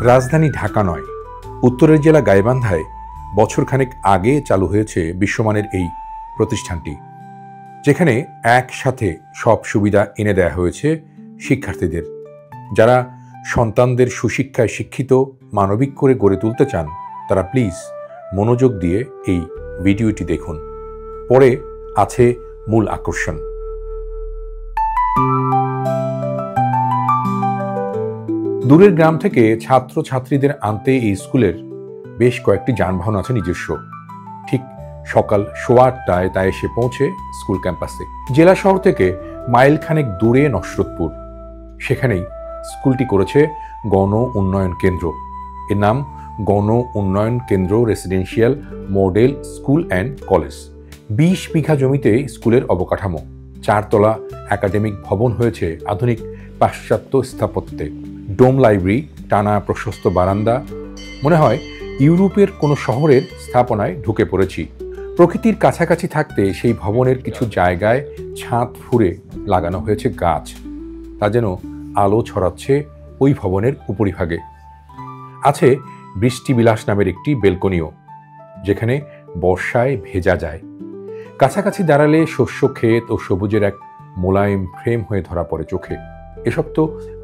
রাজধানী ঢাকা নয়, উত্তরের জেলা গাইবান্ধায় বছরখানেক আগে চালু হয়েছে বিশ্বমানের এই প্রতিষ্ঠানটি, যেখানে একসাথে সব সুবিধা এনে দেয়া হয়েছে শিক্ষার্থীদের। যারা সন্তানদের সুশিক্ষায় শিক্ষিত, মানবিক করে গড়ে তুলতে চান, তারা প্লিজ মনোযোগ দিয়ে এই ভিডিওটি দেখুন। পরে আছে মূল আকর্ষণ। দূরের গ্রাম থেকে ছাত্রছাত্রীদের আনতে এই স্কুলের বেশ কয়েকটি যানবাহন আছে নিজস্ব। ঠিক সকাল 8:15টায় তা এসে পৌঁছে স্কুল ক্যাম্পাসে। জেলা শহর থেকে মাইলখানেক দূরে নসরতপুর, সেখানেই স্কুলটি করেছে গণ উন্নয়ন কেন্দ্র। এর নাম গণ উন্নয়ন কেন্দ্র residential model school and college. 20 বিঘা জমিতে স্কুলের অবকাঠামো। 4 তলা একাডেমিক ভবন হয়েছে আধুনিক পাশ্চাত্য স্থাপত্যে। ডোম লাইব্রেরি, টানা প্রশস্ত বারান্দা, মনে হয় ইউরোপের কোনো শহরের স্থাপনায় ঢুকে পড়েছি। প্রকৃতির কাছাকাছি থাকতে সেই ভবনের কিছু জায়গায় ছাদ ফুঁড়ে লাগানো হয়েছে গাছ। তা যেন আলো ছড়াচ্ছে ওই ভবনের উপরিভাগে। আছে বৃষ্টিবিলাস নামের একটি বেলকনিও, যেখানে বর্ষায় ভেজা যায়। কাছাকাছি দাঁড়ালে শস্য ক্ষেত ও সবুজের এক মোলায়েম ফ্রেম হয়ে ধরা পড়ে চোখে। এসব তো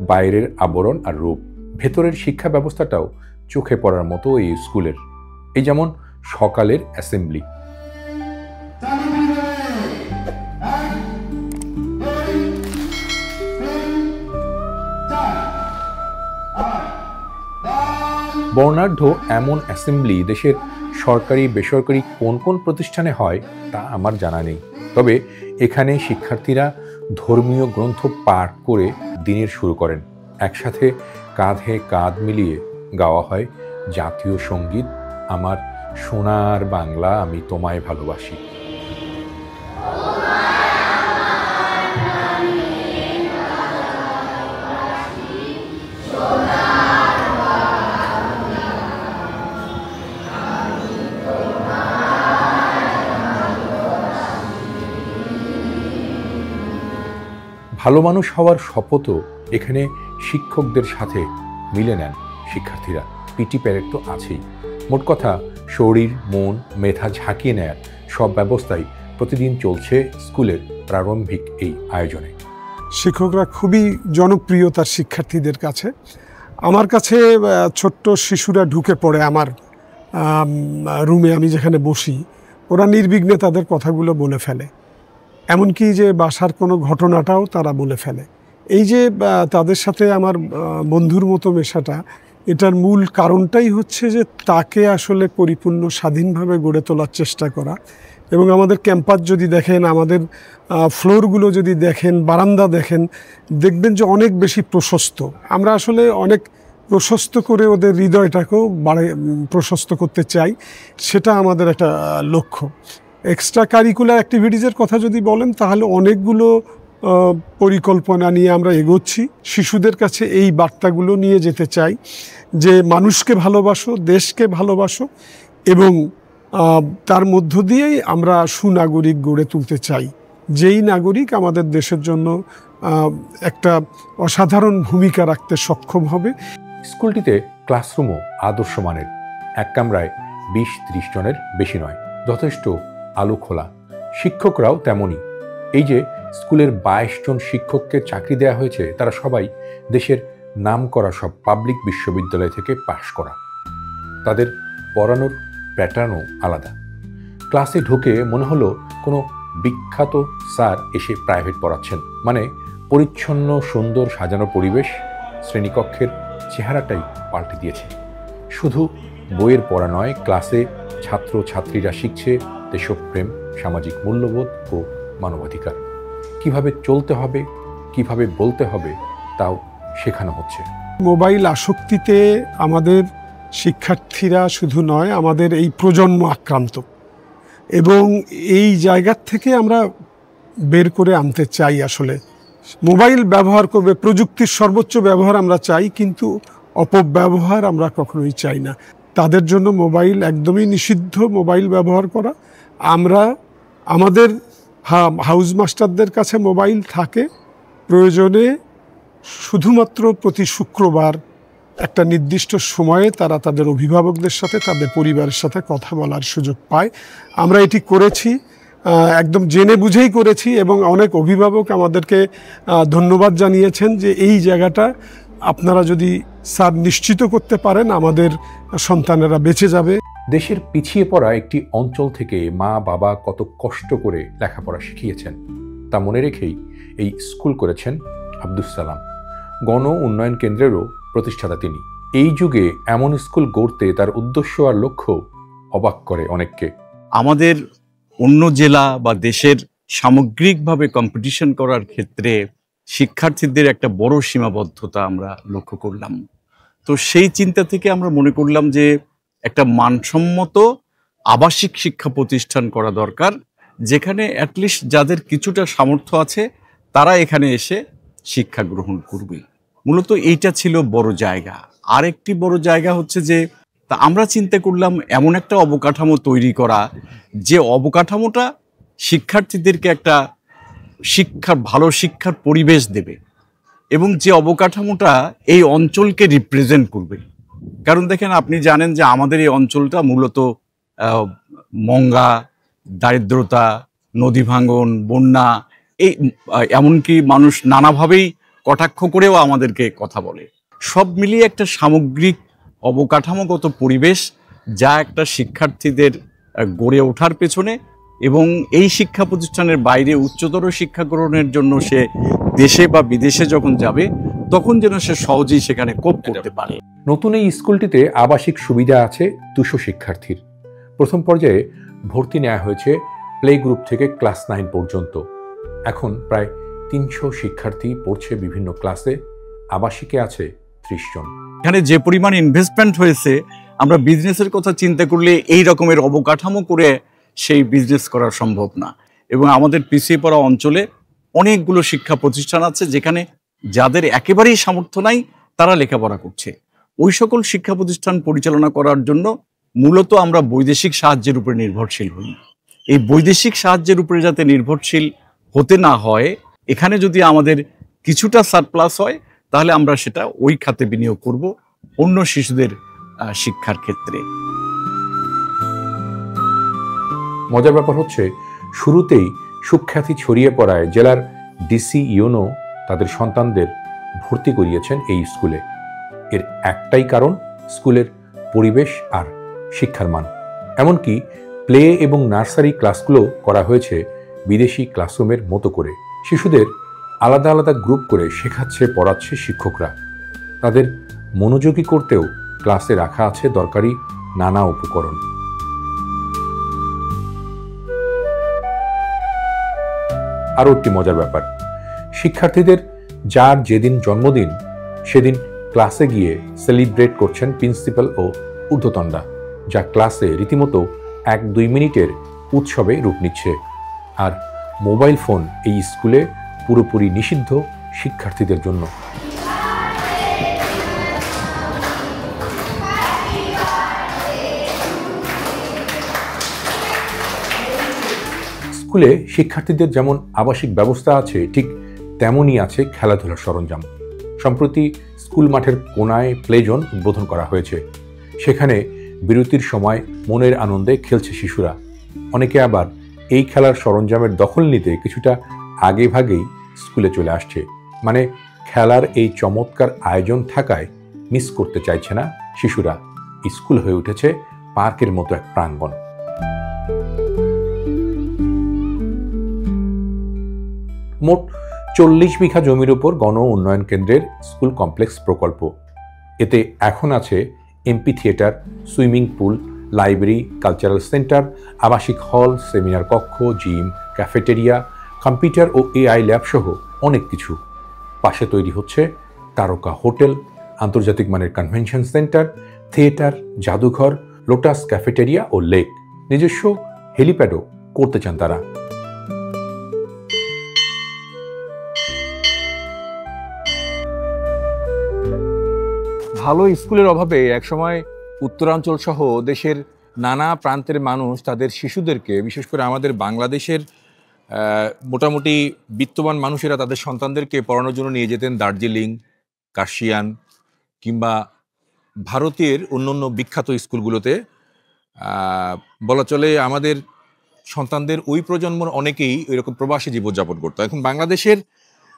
বাইরের আবরণ আর রূপ, ভেতরের শিক্ষা ব্যবস্থাটাও চোখে পড়ার মতো এই স্কুলের। এই যেমন সকালের অ্যাসেম্বলি। বর্ণাঢ্য এমন অ্যাসেম্বলি দেশের সরকারি বেসরকারি কোন কোন প্রতিষ্ঠানে হয় তা আমার জানা নেই। তবে এখানে শিক্ষার্থীরা ধর্মীয় গ্রন্থ পাঠ করে দিনের শুরু করেন। একসাথে কাঁধে কাঁধ মিলিয়ে গাওয়া হয় জাতীয় সঙ্গীত, আমার সোনার বাংলা আমি তোমায় ভালোবাসি। ভালো মানুষ হওয়ার শপথও এখানে শিক্ষকদের সাথে মিলে নেন শিক্ষার্থীরা। পিটি প্যারেড তো আছেই। মোট কথা, শরীর মন মেধা ঝাঁকিয়ে নেয়ার সব ব্যবস্থাই প্রতিদিন চলছে স্কুলের প্রারম্ভিক এই আয়োজনে। শিক্ষকরা খুবই জনপ্রিয় তার শিক্ষার্থীদের কাছে। আমার কাছে ছোট্ট শিশুরা ঢুকে পড়ে আমার রুমে, আমি যেখানে বসি, ওরা নির্বিঘ্নে তাদের কথাগুলো বলে ফেলে। এমনকি যে বাসার কোনো ঘটনাটাও তারা বলে ফেলে। এই যে তাদের সাথে আমার বন্ধুর মতো মেশাটা, এটার মূল কারণটাই হচ্ছে যে তাকে আসলে পরিপূর্ণ স্বাধীনভাবে গড়ে তোলার চেষ্টা করা। এবং আমাদের ক্যাম্পাস যদি দেখেন, আমাদের ফ্লোরগুলো যদি দেখেন, বারান্দা দেখেন, দেখবেন যে অনেক বেশি প্রশস্ত। আমরা আসলে অনেক প্রশস্ত করে ওদের হৃদয়টাকেও প্রশস্ত করতে চাই, সেটা আমাদের একটা লক্ষ্য। এক্সট্রা কারিকুলার অ্যাক্টিভিটিসের কথা যদি বলেন, তাহলে অনেকগুলো পরিকল্পনা নিয়ে আমরা এগোচ্ছি। শিশুদের কাছে এই বার্তাগুলো নিয়ে যেতে চাই যে মানুষকে ভালোবাসো, দেশকে ভালোবাসো, এবং তার মধ্য দিয়েই আমরা সুনাগরিক গড়ে তুলতে চাই, যেই নাগরিক আমাদের দেশের জন্য একটা অসাধারণ ভূমিকা রাখতে সক্ষম হবে। স্কুলটিতে ক্লাসরুমও আদর্শ মানের। এক কামরায় 20-30 জনের বেশি নয়, যথেষ্ট আলো খোলা। শিক্ষকরাও তেমনই। এই যে স্কুলের 22 জন শিক্ষককে চাকরি দেওয়া হয়েছে, তারা সবাই দেশের নামকরা সব পাবলিক বিশ্ববিদ্যালয় থেকে পাশ করা। তাদের পড়ানোর প্যাটার্নও আলাদা। ক্লাসে ঢুকে মনে হলো কোনো বিখ্যাত স্যার এসে প্রাইভেট পড়াচ্ছেন। মানে পরিচ্ছন্ন, সুন্দর সাজানো পরিবেশ শ্রেণীকক্ষের চেহারাটাই পাল্টে দিয়েছে। শুধু বইয়ের পড়া নয়, ক্লাসে ছাত্রছাত্রীরা শিখছে দেশপ্রেম, সামাজিক মূল্যবোধ ও মানবাধিকার। কিভাবে চলতে হবে, কিভাবে বলতে হবে, তাও শেখানো হচ্ছে। মোবাইল আসক্তিতে আমাদের শিক্ষার্থীরা শুধু নয়, আমাদের এই প্রজন্ম আক্রান্ত, এবং এই জায়গার থেকে আমরা বের করে আনতে চাই। আসলে মোবাইল ব্যবহার করবে, প্রযুক্তির সর্বোচ্চ ব্যবহার আমরা চাই, কিন্তু অপব্যবহার আমরা কখনোই চাই না। তাদের জন্য মোবাইল একদমই নিষিদ্ধ, মোবাইল ব্যবহার করা। আমরা আমাদের হাউস মাস্টারদের কাছে মোবাইল থাকে, প্রয়োজনে শুধুমাত্র প্রতি শুক্রবার একটা নির্দিষ্ট সময়ে তারা তাদের অভিভাবকদের সাথে, তাদের পরিবারের সাথে কথা বলার সুযোগ পায়। আমরা এটি করেছি, একদম জেনে বুঝেই করেছি, এবং অনেক অভিভাবক আমাদেরকে ধন্যবাদ জানিয়েছেন যে এই জায়গাটা আপনারা যদি স্যার নিশ্চিত করতে পারেন আমাদের সন্তানেরা বেঁচে যাবে। দেশের পিছিয়ে পড়া একটি অঞ্চল থেকে মা বাবা কত কষ্ট করে লেখাপড়া শিখিয়েছেন তা মনে রেখেই এই স্কুল করেছেন আব্দুস সালাম। গণ উন্নয়ন কেন্দ্রেরও প্রতিষ্ঠাতা তিনি। এই যুগে এমন স্কুল গড়তে তার উদ্দেশ্য আর লক্ষ্য অবাক করে অনেককে। আমাদের অন্য জেলা বা দেশের সামগ্রিকভাবে কম্পিটিশন করার ক্ষেত্রে শিক্ষার্থীদের একটা বড় সীমাবদ্ধতা আমরা লক্ষ্য করলাম। তো সেই চিন্তা থেকে আমরা মনে করলাম যে একটা মানসম্মত আবাসিক শিক্ষা প্রতিষ্ঠান করা দরকার, যেখানে অ্যাটলিস্ট যাদের কিছুটা সামর্থ্য আছে তারা এখানে এসে শিক্ষা গ্রহণ করবে। মূলত এইটা ছিল বড় জায়গা। আরেকটি বড় জায়গা হচ্ছে যে তা আমরা চিন্তা করলাম এমন একটা অবকাঠামো তৈরি করা, যে অবকাঠামোটা শিক্ষার্থীদেরকে একটা ভালো শিক্ষার পরিবেশ দেবে, এবং যে অবকাঠামোটা এই অঞ্চলকে রিপ্রেজেন্ট করবে। কারণ দেখেন, আপনি জানেন যে আমাদের এই অঞ্চলটা মূলত মঙ্গা, দারিদ্রতা, নদী ভাঙন, বন্যা, এই এমনকি মানুষ নানাভাবেই কটাক্ষ করেও আমাদেরকে কথা বলে। সব মিলিয়ে একটা সামগ্রিক অবকাঠামোগত পরিবেশ, যা একটা শিক্ষার্থীদের গড়ে ওঠার পেছনে এবং এই শিক্ষা প্রতিষ্ঠানের বাইরে উচ্চতর শিক্ষা গ্রহণের জন্য সে দেশে বা বিদেশে যখন যাবে তখন যেন সে সহজেই সেখানে কোপ করতে পারে। নতুন এই স্কুলটিতে আবাসিক সুবিধা আছে 200 শিক্ষার্থীর। প্রথম পর্যায়ে ভর্তি নেওয়া হয়েছে প্লে গ্রুপ থেকে ক্লাস 9 পর্যন্ত। এখন প্রায় 300 শিক্ষার্থী পড়ছে বিভিন্ন ক্লাসে। আবাসিকে আছে 30 জন। এখানে যে পরিমাণ ইনভেস্টমেন্ট হয়েছে, আমরা বিজনেসের কথা চিন্তা করলে এই রকমের অবকাঠামো করে সেই বিজনেস করা সম্ভব না। এবং আমাদের পিছিয়ে পড়া অঞ্চলে অনেকগুলো শিক্ষা প্রতিষ্ঠান আছে যেখানে যাদের একেবারেই সামর্থ্য নাই তারা লেখাপড়া করছে। ওই সকল শিক্ষা প্রতিষ্ঠান পরিচালনা করার জন্য মূলত আমরা বৈদেশিক সাহায্যের উপরে নির্ভরশীল হই। এই বৈদেশিক সাহায্যের উপরে যাতে নির্ভরশীল হতে না হয়, এখানে যদি আমাদের কিছুটা সারপ্লাস হয় তাহলে আমরা সেটা ওই খাতে বিনিয়োগ করব অন্য শিশুদের শিক্ষার ক্ষেত্রে। মজার ব্যাপার হচ্ছে, শুরুতেই সুখ্যাতি ছড়িয়ে পড়ায় জেলার ডিসি ইউনো তাদের সন্তানদের ভর্তি করিয়েছেন এই স্কুলে। এর একটাই কারণ, স্কুলের পরিবেশ আর শিক্ষার মান। এমনকি প্লে এবং নার্সারি ক্লাসগুলো করা হয়েছে বিদেশি ক্লাসরুমের মতো করে। শিশুদের আলাদা আলাদা গ্রুপ করে শেখাচ্ছে, পড়াচ্ছে শিক্ষকরা। তাদের মনোযোগী করতেও ক্লাসে রাখা আছে দরকারি নানা উপকরণ। আরও একটি মজার ব্যাপার, শিক্ষার্থীদের যার যেদিন জন্মদিন সেদিন ক্লাসে গিয়ে সেলিব্রেট করছেন প্রিন্সিপাল ও ঊর্ধ্বতনরা, যা ক্লাসে রীতিমতো 1-2 মিনিটের উৎসবে রূপ নিচ্ছে। আর মোবাইল ফোন এই স্কুলে পুরোপুরি নিষিদ্ধ শিক্ষার্থীদের জন্য। স্কুলে শিক্ষার্থীদের যেমন আবাসিক ব্যবস্থা আছে, ঠিক তেমনই আছে খেলাধুলার সরঞ্জাম। সম্প্রতি স্কুল মাঠের কোনায় প্লে জোন উদ্বোধন করা হয়েছে। সেখানে বিরতির সময় মনের আনন্দে খেলছে শিশুরা। অনেকে আবার এই খেলার সরঞ্জামের দখল নিতে কিছুটা আগে ভাগেই স্কুলে চলে আসছে। মানে খেলার এই চমৎকার আয়োজন থাকায় মিস করতে চাইছে না শিশুরা। স্কুল হয়ে উঠেছে পার্কের মতো এক প্রাঙ্গণ। মোট 40 বিঘা জমির উপর গণ উন্নয়ন কেন্দ্রের স্কুল কমপ্লেক্স প্রকল্প। এতে এখন আছে MP theatre, swimming pool, library, cultural centre, আবাসিক হল, সেমিনার কক্ষ, জিম, ক্যাফেটেরিয়া, কম্পিউটার ও এআই ল্যাব সহ অনেক কিছু। পাশে তৈরি হচ্ছে তারকা হোটেল, আন্তর্জাতিক মানের কনভেনশন সেন্টার, থিয়েটার, জাদুঘর, লোটাস ক্যাফেটেরিয়া ও লেক। নিজস্ব হেলিপ্যাডও করতে চান তারা। ভালো স্কুলের অভাবে একসময় উত্তরাঞ্চল সহ দেশের নানা প্রান্তের মানুষ তাদের শিশুদেরকে, বিশেষ করে আমাদের বাংলাদেশের মোটামুটি বিত্তবান মানুষেরা তাদের সন্তানদেরকে পড়ানোর জন্য নিয়ে যেতেন দার্জিলিং, কাশিয়ান কিংবা ভারতের অন্যান্য বিখ্যাত স্কুলগুলোতে বলা চলে আমাদের সন্তানদের ওই প্রজন্মর অনেকেই এরকম প্রবাসী জীবনযাপন করতো। এখন বাংলাদেশের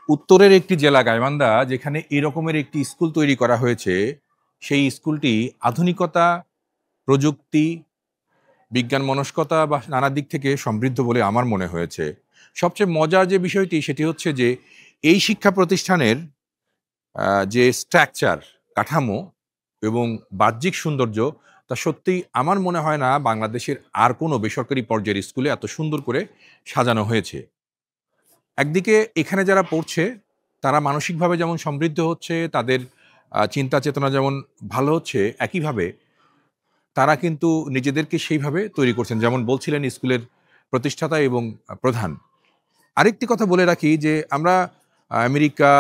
উত্তরের একটি জেলা গাইবান্ধা, যেখানে এরকমের একটি স্কুল তৈরি করা হয়েছে, সেই স্কুলটি আধুনিকতা, প্রযুক্তি, বিজ্ঞান মনস্কতা বা নানা দিক থেকে সমৃদ্ধ বলে আমার মনে হয়েছে। সবচেয়ে মজার যে বিষয়টি সেটি হচ্ছে যে এই শিক্ষা প্রতিষ্ঠানের যে স্ট্রাকচার, কাঠামো এবং বাহ্যিক সৌন্দর্য, তা সত্যিই আমার মনে হয় না বাংলাদেশের আর কোনো বেসরকারি পর্যায়ের স্কুলে এত সুন্দর করে সাজানো হয়েছে। একদিকে এখানে যারা পড়ছে তারা মানসিকভাবে যেমন সমৃদ্ধ হচ্ছে, তাদের চিন্তা চেতনা যেমন ভালো হচ্ছে, একইভাবে তারা কিন্তু নিজেদেরকে সেইভাবে তৈরি করছেন, যেমন বলছিলেন স্কুলের প্রতিষ্ঠাতা এবং প্রধান। আরেকটি কথা বলে রাখি যে আমরা আমেরিকা,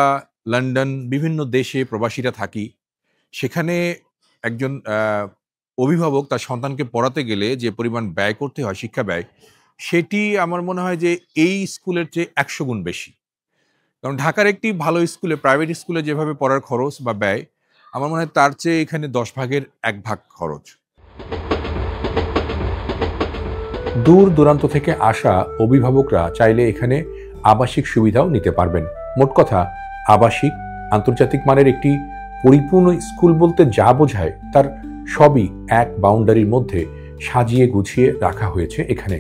লন্ডন, বিভিন্ন দেশে প্রবাসীরা থাকি। সেখানে একজন অভিভাবক তার সন্তানকে পড়াতে গেলে যে পরিমাণ ব্যয় করতে হয়, শিক্ষা ব্যয়, সেটি আমার মনে হয় যে এই স্কুলের চেয়ে 100 গুণ বেশি। কারণ ঢাকার একটি ভালো স্কুলে, প্রাইভেট স্কুলে যেভাবে পড়ার খরচ বা ব্যয়, আমার মনে হয় তার চেয়ে এখানে 10 ভাগের 1 ভাগ খরচ। দূর দূরান্ত থেকে আসা অভিভাবকরা চাইলে এখানে আবাসিক সুবিধাও নিতে পারবেন। মোট কথা, আবাসিক আন্তর্জাতিক মানের একটি পরিপূর্ণ স্কুল বলতে যা বোঝায় তার সবই এক বাউন্ডারির মধ্যে সাজিয়ে গুছিয়ে রাখা হয়েছে এখানে।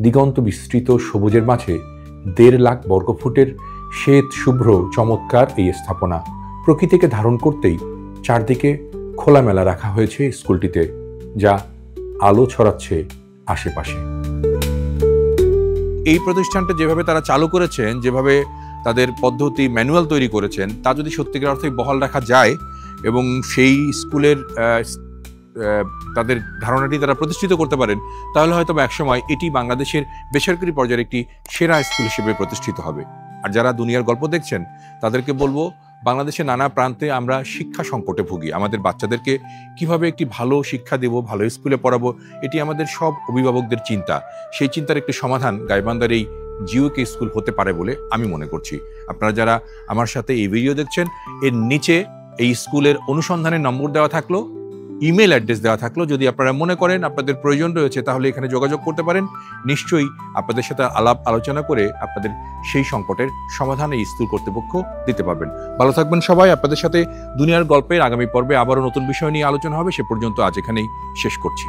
দিগন্ত বিস্তৃত সবুজের মাঝে 1.5 লাখ বর্গফুটের শ্বেত শুভ্র চমৎকার এই স্থাপনা প্রকৃতিকে ধারণ করতেই চারদিকে খোলামেলা রাখা হয়েছে স্কুলটিতে, যা আলো ছড়াচ্ছে আশেপাশে। এই প্রতিষ্ঠানটা যেভাবে তারা চালু করেছেন, যেভাবে তাদের পদ্ধতি ম্যানুয়াল তৈরি করেছেন, তা যদি সত্যিকার অর্থে বহাল রাখা যায় এবং সেই স্কুলের তাদের ধারণাটি তারা প্রতিষ্ঠিত করতে পারেন, তাহলে হয়তো একসময় এটি বাংলাদেশের বেসরকারি পর্যায়ের একটি সেরা স্কুল হিসেবে প্রতিষ্ঠিত হবে। আর যারা দুনিয়ার গল্প দেখছেন তাদেরকে বলবো, বাংলাদেশের নানা প্রান্তে আমরা শিক্ষা সংকটে ভুগি। আমাদের বাচ্চাদেরকে কিভাবে একটি ভালো শিক্ষা দেব, ভালো স্কুলে পড়াবো, এটি আমাদের সব অভিভাবকদের চিন্তা। সেই চিন্তার একটি সমাধান গাইবান্ধার এই জিওকে স্কুল হতে পারে বলে আমি মনে করছি। আপনারা যারা আমার সাথে এই ভিডিও দেখছেন, এর নিচে এই স্কুলের অনুসন্ধানের নম্বর দেওয়া থাকলো, ইমেল অ্যাড্রেস দেওয়া থাকলো। যদি আপনারা মনে করেন আপনাদের প্রয়োজন রয়েছে, তাহলে এখানে যোগাযোগ করতে পারেন। নিশ্চয়ই আপনাদের সাথে আলাপ আলোচনা করে আপনাদের সেই সংকটের সমাধান এই স্কুল কর্তৃপক্ষ দিতে পারবেন। ভালো থাকবেন সবাই। আপনাদের সাথে দুনিয়ার গল্পের আগামী পর্বে আবারও নতুন বিষয় নিয়ে আলোচনা হবে। সে পর্যন্ত আজ এখানেই শেষ করছি।